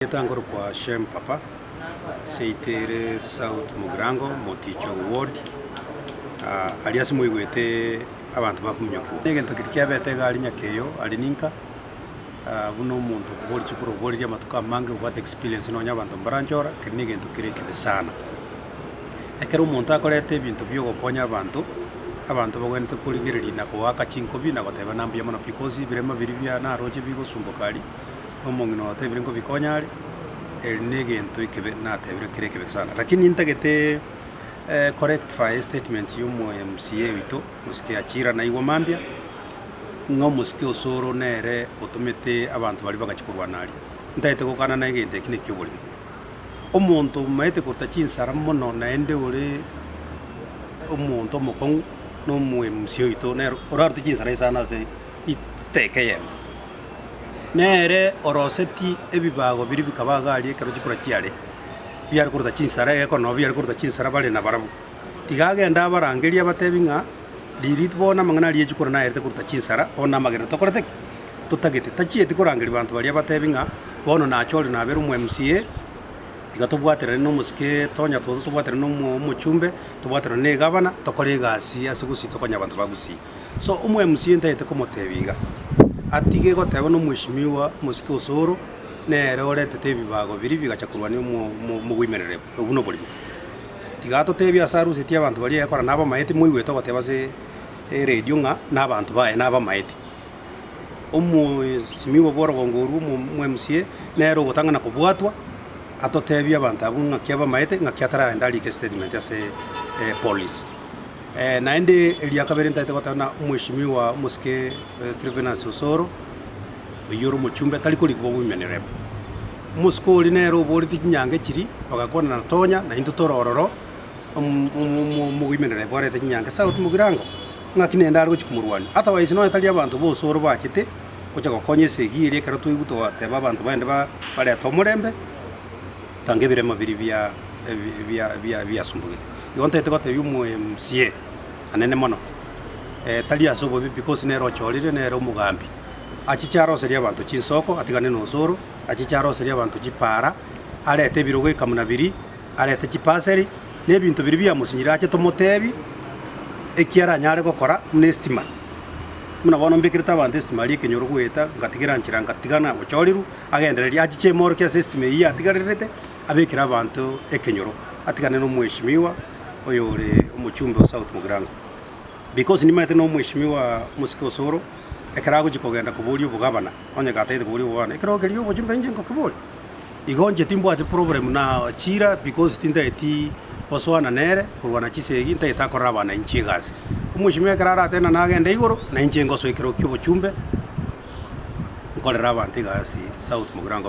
Tangoro kwa Shem Papa Seitere South Mugirango Moticho Ward alias muigwete abantu bakumyoka negento kirikia betega alinya keyo alininka buno umuntu kubori chikuru bori ya matuka mange what experience no nyabantu mbaranjora kinigento kirekebe sana ekero umuntu akorete ibintu byo gukonya abantu bagwente kurigirira na kuwaka chinkobi na goteba nambiye mono because birema biribya na roje bigusumbukali omongino tebire ngo bikonyare negento ikebe na tebire kirekebe sana lakini intagete correct fire statement yumo MCA wito muske achira na iwo mambia ngo muske osoro nere otumete abantu bali bagachikurwa nali ndaite kokana na igente kine kyobuli omuntu maite kutachinsara mono na ende ore omuntu mokong no mu MCA wito nero orartu chinsara sana se itekeyem nere oroseti ebibago biri bikabaga ali kero chikura chiare byari kurta chinsara eko no byari kurta chinsara bale na barabu tigagenda barangeria batebinga dirit bona mangana liye chikura na erte kurta chinsara ona magere tokorete tutagete tachie tikurangeri bantu bali batebinga bono na choli na beru mu MCA tigatubwatira no muske tonya tozo tubwatira no mu chumbe tubwatira ne gabana tokore gasi asigusi tokonya abantu bagusi so umu MCA ntete komotebiga atige goteba no mwishimiwa muske osoro nere orete tebibago biri bigachakurwa ni mu gwimerere ubuno buri tigato tebya sarusi ti abantu bali yakora naba maete muigweto goteba se radio nga nabantu bae naba maete simiwa bora gongoru mu MCA nero gotanga na kubwatwa atotebya abantu abunga kyaba maete nga kyatara ndali ke statement ya se police naende eliakabere ntaite gotana mwishimiwa muske Stevenance Osoro yoro muchumbe talikoli kubo wimenere musko linero boli tinyange kiri bagakona na tonya na into torororo mu wimenere bore tinyange South Mugirango ngakine ndaro chikumurwani otherwise no etali abantu bo Osoro bakite kucha gokonyese gire kero twiguto ateba abantu bande bale atomorembe tangebire mabiri bya sumbugite yonte tegote yumu MCA anene mono tali asobo because nero cholire nero mugambi achicharo seria abantu chinsoko atigane no Osoro achicharo seria abantu chipara alete birogo ikamuna biri alete chipaseri nebintu biri bya musinyira ache tomotebi ekiara nyare gokora mnestima muna bono mbikirita abantu estima ali kenyoro gweta ngatigira nchira ngatigana ocholiru agendereria achiche moro ke system iyi atigarerete abikira abantu ekenyoro atigane no mweshimiwa oyo ule umuchumbe wa South Mugirango because ni maite no mweshimiwa muske Osoro ekarago jikogenda kubuli ubugabana onye gataite kubuli ubugabana ekarago keriyo umuchumbe nje ngokibuli igonje timbo ati problem na chira because tinda eti oswana nere kurwana chisegi nta itakora bana inchi gasi umushimiwa karara tena nagenda igoro na inchi ngoso ekero kyubuchumbe nkolera abantu gasi South Mugirango